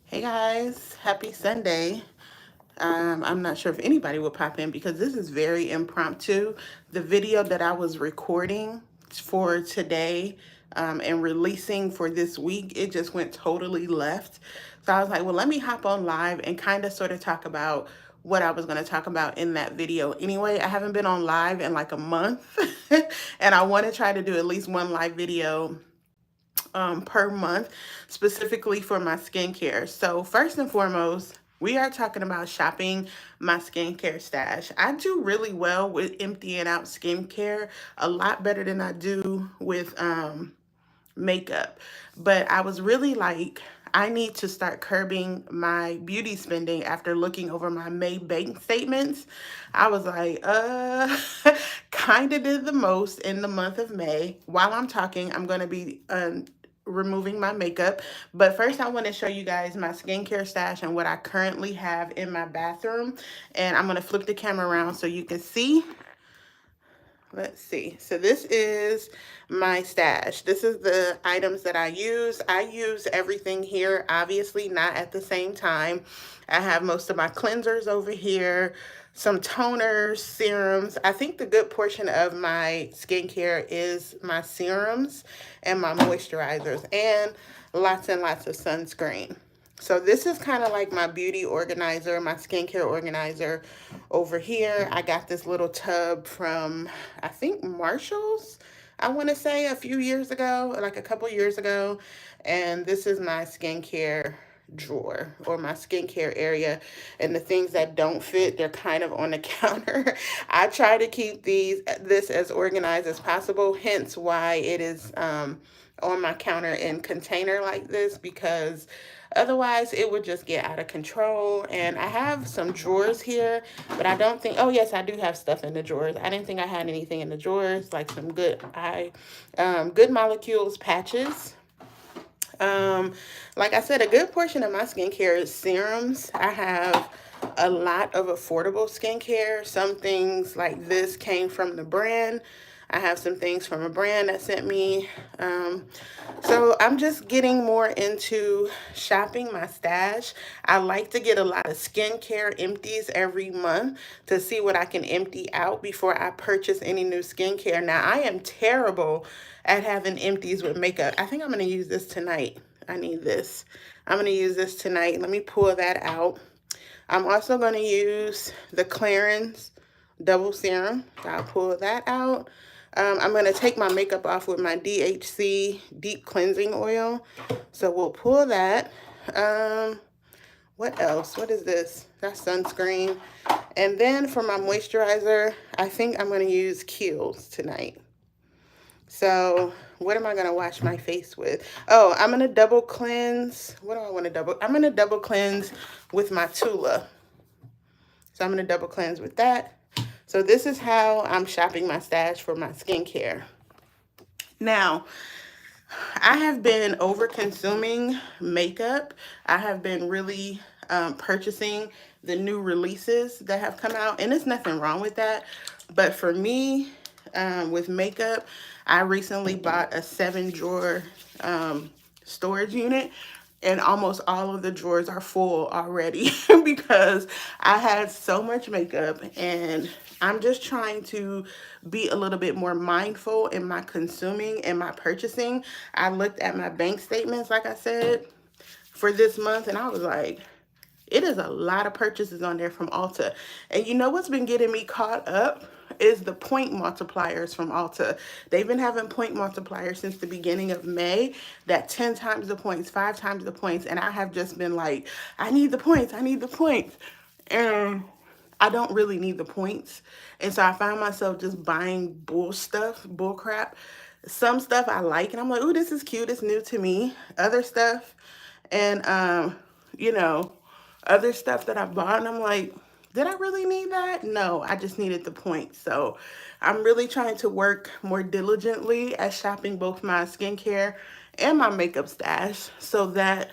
Hey guys, happy Sunday. I'm not sure if anybody will pop in because this is very impromptu. The video that I was recording for today and releasing for this week, it just went totally left. So I was like, well, let me hop on live and kind of sort of talk about what I was going to talk about in that video. Anyway, I haven't been on live in like a month and I want to try to do at least one live video per month, specifically for my skincare. So, first and foremost, we are talking about shopping my skincare stash. I do really well with emptying out skincare, a lot better than I do with makeup. But I was really like, I need to start curbing my beauty spending after looking over my May bank statements. I was like, kind of did the most in the month of May. While I'm talking, I'm going to be removing my makeup. But first, I want to show you guys my skincare stash and what I currently have in my bathroom. And I'm going to flip the camera around so you can see. Let's see. So this is my stash. This is the items that I use. I use everything here, obviously not at the same time. I have most of my cleansers over here, some toners, serums. I think the good portion of my skincare is my serums and my moisturizers and lots of sunscreen. So this is kind of like my beauty organizer, my skincare organizer over here. I got this little tub from, I think, Marshall's, I want to say a few years ago, like a couple years ago. And this is my skincare drawer or my skincare area, and the things that don't fit, they're kind of on the counter. I try to keep this as organized as possible, hence why it is on my counter in container like this, because otherwise it would just get out of control. And I have some drawers here, but I don't think, oh yes, I do have stuff in the drawers. I didn't think I had anything in the drawers, like some good molecules patches. um, like I said, a good portion of my skincare is serums. I have a lot of affordable skincare. Some things like this came from the brand. I have some things from a brand that sent me. So I'm just getting more into shopping my stash. I like to get a lot of skincare empties every month to see what I can empty out before I purchase any new skincare. Now, I am terrible at having empties with makeup. I think I'm going to use this tonight. I need this. I'm going to use this tonight. Let me pull that out. I'm also going to use the Clarins Double Serum. I'll pull that out. I'm going to take my makeup off with my DHC Deep Cleansing Oil. So we'll pull that. What else? What is this? That's sunscreen. And then for my moisturizer, I think I'm going to use Kiehl's tonight. So what am I going to wash my face with? Oh, I'm going to double cleanse. What do I want to double? I'm going to double cleanse with my Tula. So I'm going to double cleanse with that. So this is how I'm shopping my stash for my skincare. Now, I have been over consuming makeup. I have been really purchasing the new releases that have come out, and there's nothing wrong with that. But for me, with makeup, I recently bought a 7-drawer storage unit, and almost all of the drawers are full already because I had so much makeup, and I'm just trying to be a little bit more mindful in my consuming and my purchasing. I looked at my bank statements, like I said, for this month, and I was like, it is a lot of purchases on there from Ulta. And you know what's been getting me caught up is the point multipliers from Ulta. They've been having point multipliers since the beginning of May, that 10 times the points, 5 times the points. And I have just been like, I need the points, I need the points. And I don't really need the points. And so I find myself just buying bull crap. Some stuff I like, and I'm like, ooh, this is cute, it's new to me. Other stuff, and you know, other stuff that I bought, and I'm like, did I really need that? No, I just needed the points. So I'm really trying to work more diligently at shopping both my skincare and my makeup stash so that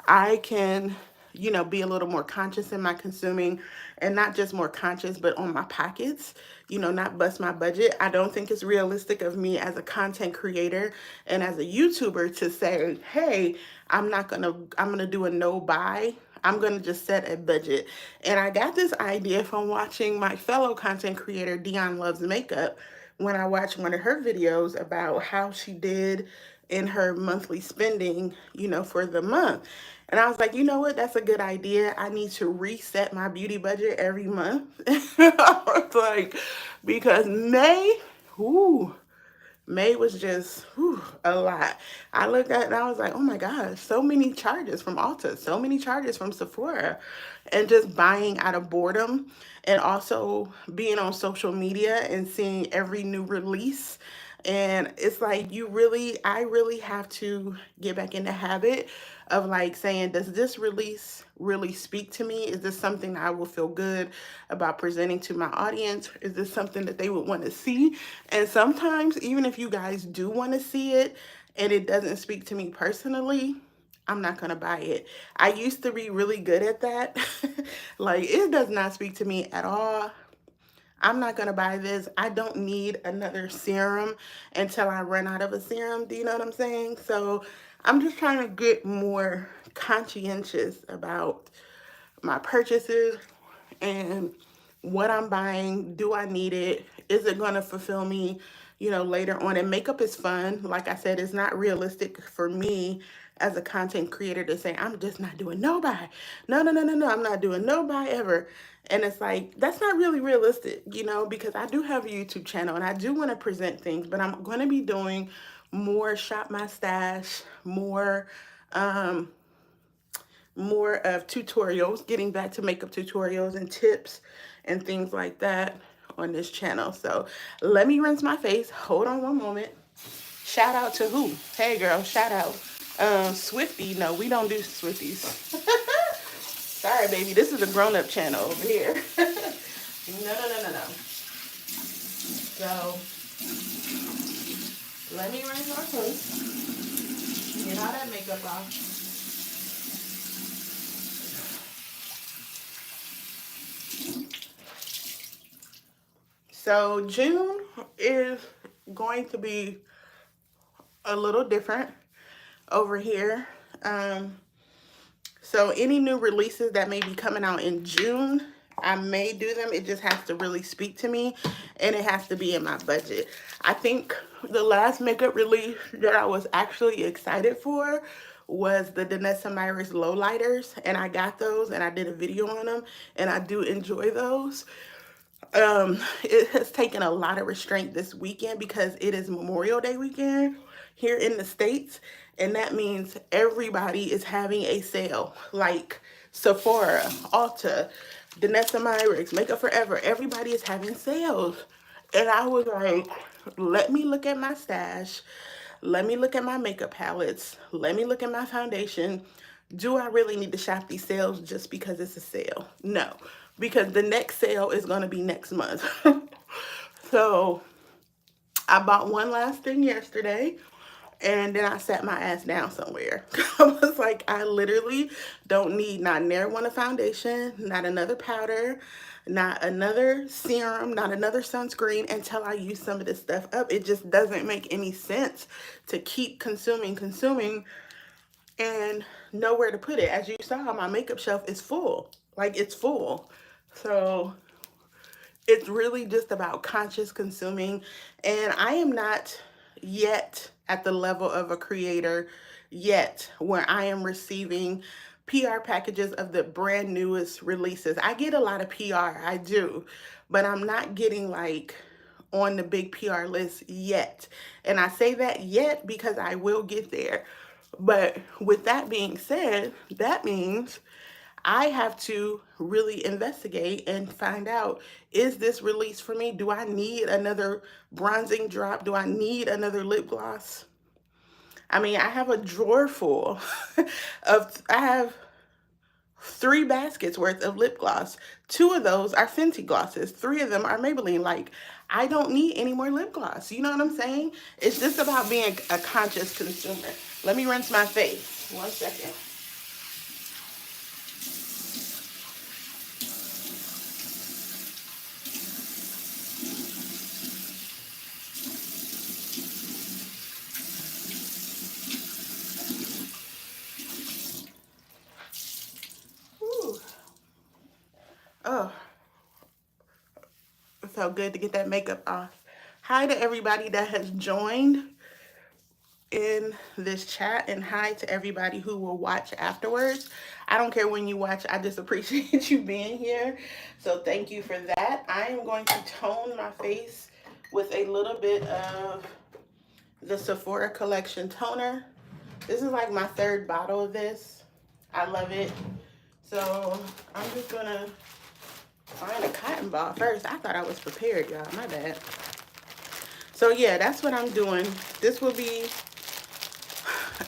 I can you know, be a little more conscious in my consuming, and not just more conscious, but on my pockets, you know, not bust my budget. I don't think it's realistic of me as a content creator and as a YouTuber to say, hey, I'm gonna do a no buy. I'm gonna just set a budget. And I got this idea from watching my fellow content creator, Dion Loves Makeup, when I watched one of her videos about how she did in her monthly spending, you know, for the month. And I was like, you know what? That's a good idea. I need to reset my beauty budget every month. I was like, because ooh, May was just a lot. I looked at it and I was like, oh my gosh, so many charges from Ulta, so many charges from Sephora, and just buying out of boredom, and also being on social media and seeing every new release. And it's like, I really have to get back in the habit of like saying, does this release really speak to me? Is this something I will feel good about presenting to my audience? Is this something that they would want to see? And sometimes, even if you guys do want to see it and it doesn't speak to me personally, I'm not going to buy it. I used to be really good at that. Like, it does not speak to me at all. I'm not going to buy this. I don't need another serum until I run out of a serum. Do you know what I'm saying? So I'm just trying to get more conscientious about my purchases and what I'm buying. Do I need it? Is it going to fulfill me, you know, later on? And makeup is fun. Like I said, it's not realistic for me as a content creator to say, I'm just not doing no buy. No, no, no, no, no. I'm not doing no buy ever. And it's like, that's not really realistic, you know, because I do have a YouTube channel and I do want to present things, but I'm going to be doing more shop my stash, um, more of tutorials, getting back to makeup tutorials and tips and things like that on this channel. So let me rinse my face. Hold on one moment. Shout out to who? Hey girl, shout out. Swifty. No, we don't do Swifties. Sorry, baby. This is a grown-up channel over here. No, no, no, no, no. So let me rinse my face. Get all that makeup off. So June is going to be a little different over here. So any new releases that may be coming out in June, I may do them. It just has to really speak to me, and it has to be in my budget. I think the last makeup release that I was actually excited for was the Danessa Myricks Lowlighters, and I got those, and I did a video on them, and I do enjoy those. It has taken a lot of restraint this weekend because it is Memorial Day weekend here in the States, and that means everybody is having a sale, like Sephora, Ulta, Danessa Myricks, Makeup Forever. Everybody is having sales. And I was like, let me look at my stash. Let me look at my makeup palettes. Let me look at my foundation. Do I really need to shop these sales just because it's a sale? No, because the next sale is going to be next month. So I bought one last thing yesterday, and then I sat my ass down somewhere. I was like, I literally don't need not near one a foundation, not another powder, not another serum, not another sunscreen until I use some of this stuff up. It just doesn't make any sense to keep consuming, and nowhere to put it. As you saw, my makeup shelf is full. Like, it's full. So it's really just about conscious consuming. And I am not yet at the level of a creator yet where I am receiving PR packages of the brand newest releases. I get a lot of PR, I do, but I'm not getting like on the big PR list yet. And I say that yet because I will get there. But with that being said, that means I have to really investigate and find out, is this release for me? Do I need another bronzing drop? Do I need another lip gloss? I mean, I have a drawer full I have 3 baskets worth of lip gloss. 2 of those are Fenty glosses. 3 of them are Maybelline. Like, I don't need any more lip gloss. You know what I'm saying? It's just about being a conscious consumer. Let me rinse my face. One second. Oh, it felt good to get that makeup off. Hi to everybody that has joined in this chat, and hi to everybody who will watch afterwards. I don't care when you watch, I just appreciate you being here. So thank you for that. I am going to tone my face with a little bit of the Sephora Collection toner. This is like my third bottle of this. I love it. So I'm just gonna find a cotton ball first. I thought I was prepared, y'all. My bad. So yeah, that's what I'm doing. This will be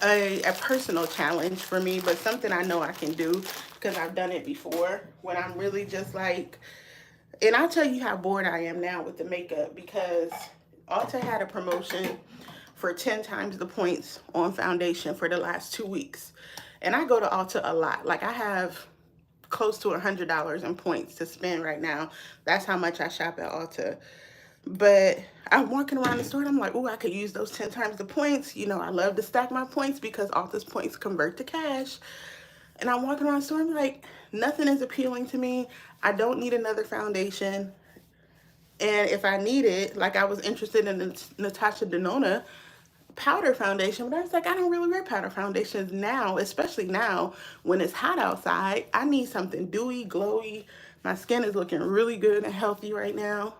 a personal challenge for me, but something I know I can do because I've done it before when I'm really just like, and I'll tell you how bored I am now with the makeup because Ulta had a promotion for 10 times the points on foundation for the last 2 weeks. And I go to Ulta a lot. Like I have close to $100 in points to spend right now. That's how much I shop at Ulta. But I'm walking around the store and I'm like, oh, I could use those 10 times the points. You know, I love to stack my points because Ulta's points convert to cash. And I'm walking around the store, I'm like, nothing is appealing to me. I don't need another foundation. And if I need it, like I was interested in the Natasha Denona powder foundation, but I was like, I don't really wear powder foundations now, especially now when it's hot outside. I need something dewy, glowy. My skin is looking really good and healthy right now.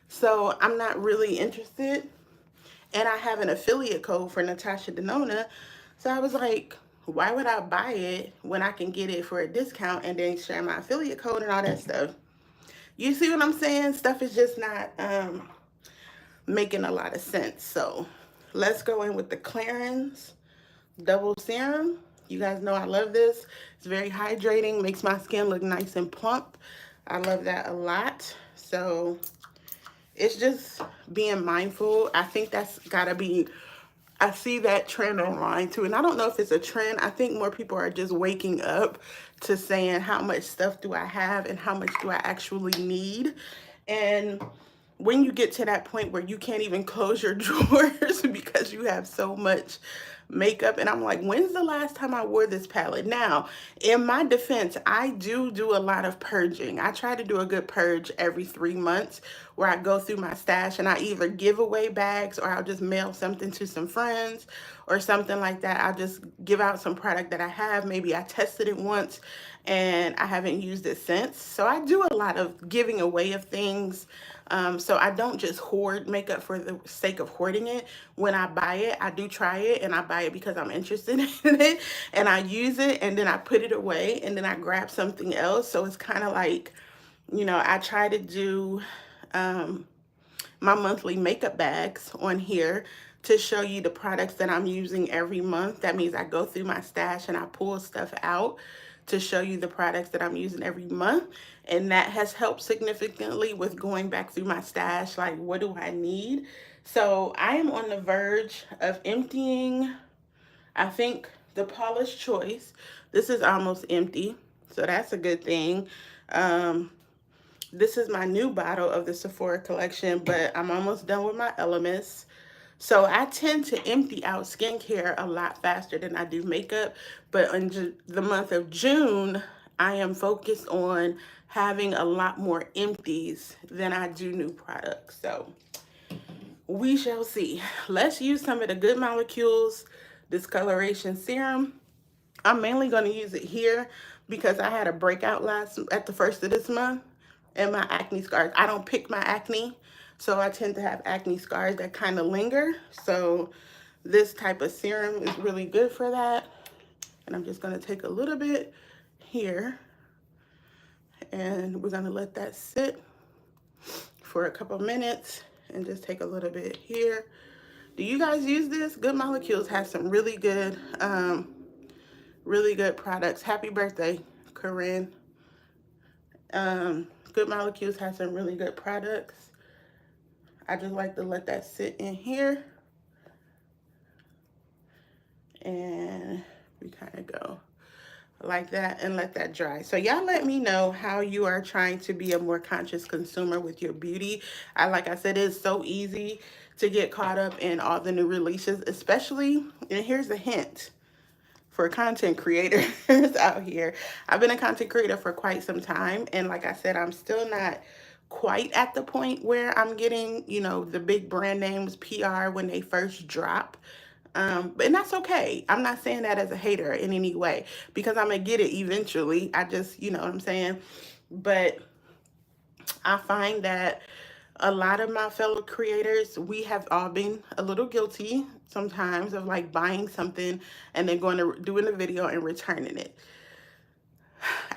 So I'm not really interested. And I have an affiliate code for Natasha Denona. So I was like, why would I buy it when I can get it for a discount and then share my affiliate code and all that stuff? You see what I'm saying? Stuff is just not making a lot of sense. So let's go in with the Clarins Double Serum. You guys know I love this. It's very hydrating, makes my skin look nice and plump. I love that a lot. So it's just being mindful. I think that's gotta be, I see that trend online too. And I don't know if it's a trend. I think more people are just waking up to saying how much stuff do I have and how much do I actually need. And when you get to that point where you can't even close your drawers because you have so much makeup, and I'm like, when's the last time I wore this palette? Now, in my defense, I do a lot of purging. I try to do a good purge every 3 months where I go through my stash and I either give away bags or I'll just mail something to some friends or something like that. I'll just give out some product that I have. Maybe I tested it once and I haven't used it since. So I do a lot of giving away of things. So I don't just hoard makeup for the sake of hoarding it. When I buy it, I do try it, and I buy it because I'm interested in it, and I use it, and then I put it away, and then I grab something else. So it's kind of like, you know, I try to do my monthly makeup bags on here to show you the products that I'm using every month. That means I go through my stash and I pull stuff out to show you the products that I'm using every month. And that has helped significantly with going back through my stash, like what do I need? So I am on the verge of emptying, I think, the Paula's Choice. This is almost empty, so that's a good thing. This is my new bottle of the Sephora collection, but I'm almost done with my Elements. So I tend to empty out skincare a lot faster than I do makeup. But in the month of June, I am focused on having a lot more empties than I do new products. So we shall see. Let's use some of the Good Molecules Discoloration Serum. I'm mainly going to use it here because I had a breakout at the first of this month and my acne scars. I don't pick my acne, so I tend to have acne scars that kind of linger. So this type of serum is really good for that. And I'm just going to take a little bit here and we're going to let that sit for a couple minutes and just take a little bit here. Do you guys use this? Good Molecules has some really good products. Happy birthday, Corinne. Good Molecules has some really good products. I just like to let that sit in here. And we kind of go like that and let that dry. So y'all let me know how you are trying to be a more conscious consumer with your beauty. Like I said, it's so easy to get caught up in all the new releases, especially, and here's a hint, for content creators out here. I've been a content creator for quite some time, and like I said, I'm still not quite at the point where I'm getting, you know, the big brand names PR when they first drop. And that's okay. I'm not saying that as a hater in any way, because I'm gonna get it eventually. I just, you know what I'm saying? But I find that a lot of my fellow creators, we have all been a little guilty sometimes of like buying something and then going to doing the video and returning it.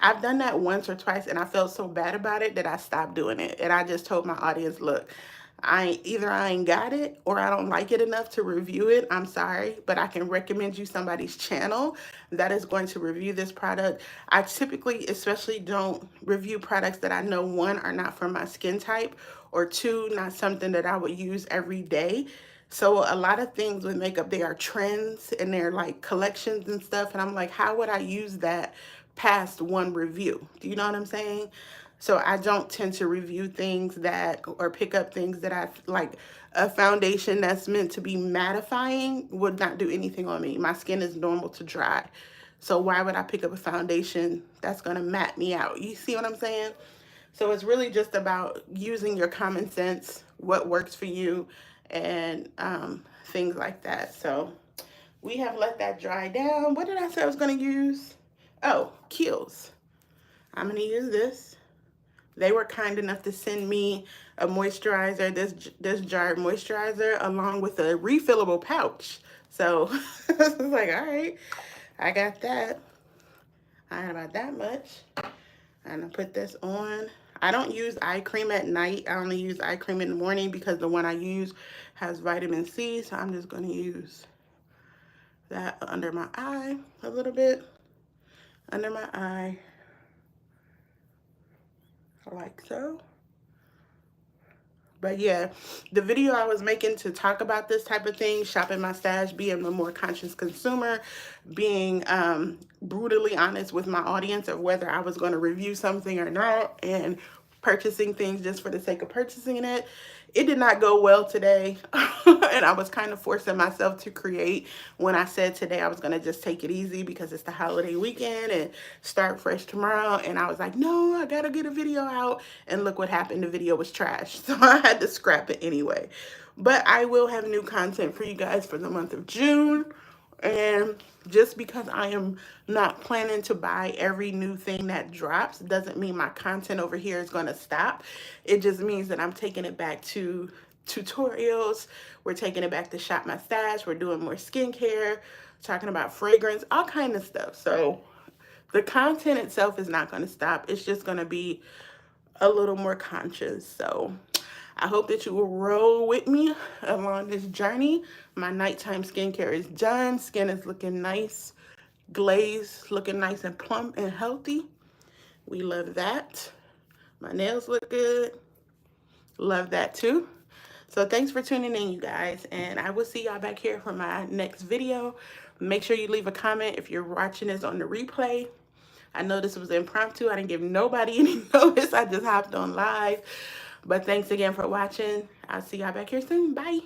I've done that once or twice and I felt so bad about it that I stopped doing it. And I just told my audience, look, I ain't got it or I don't like it enough to review it. I'm sorry, but I can recommend you somebody's channel that is going to review this product. I typically especially don't review products that I know, one, are not for my skin type, or two, not something that I would use every day. So a lot of things with makeup, they are trends and they're like collections and stuff. And I'm like, how would I use that past one review? Do you know what I'm saying? So I don't tend to review things that, or pick up things that I like. A foundation that's meant to be mattifying would not do anything on me. My skin is normal to dry. So why would I pick up a foundation that's going to matte me out? You see what I'm saying? So it's really just about using your common sense, what works for you, and things like that. So we have let that dry down. What did I say I was going to use? Oh, Kiehl's. I'm going to use this. They were kind enough to send me a moisturizer, this jar moisturizer, along with a refillable pouch. So I was like, all right, I got that. I had about that much. And I put this on. I don't use eye cream at night. I only use eye cream in the morning because the one I use has vitamin C. So I'm just going to use that under my eye a little bit. Under my eye. Like so. But yeah, the video I was making to talk about this type of thing, shopping my stash, being a more conscious consumer, being brutally honest with my audience of whether I was going to review something or not, and purchasing things just for the sake of purchasing it. It did not go well today. And I was kind of forcing myself to create when I said today I was going to just take it easy because it's the holiday weekend and start fresh tomorrow. And I was like, no, I got to get a video out. And look what happened. The video was trash. So I had to scrap it anyway. But I will have new content for you guys for the month of June. And just because I am not planning to buy every new thing that drops doesn't mean my content over here is going to stop. It just means that I'm taking it back to tutorials. We're taking it back to shop my stash. We're doing more skincare, talking about fragrance, all kind of stuff. So the content itself is not going to stop. It's just going to be a little more conscious. So I hope that you will roll with me along this journey. My nighttime skincare is done. Skin is looking nice, glazed, looking nice and plump and healthy. We love that. My nails look good. Love that too. So thanks for tuning in, you guys, and I will see y'all back here for my next video. Make sure you leave a comment if you're watching this on the replay. I know this was impromptu. I didn't give nobody any notice. I just hopped on live. But thanks again for watching. I'll see y'all back here soon. Bye.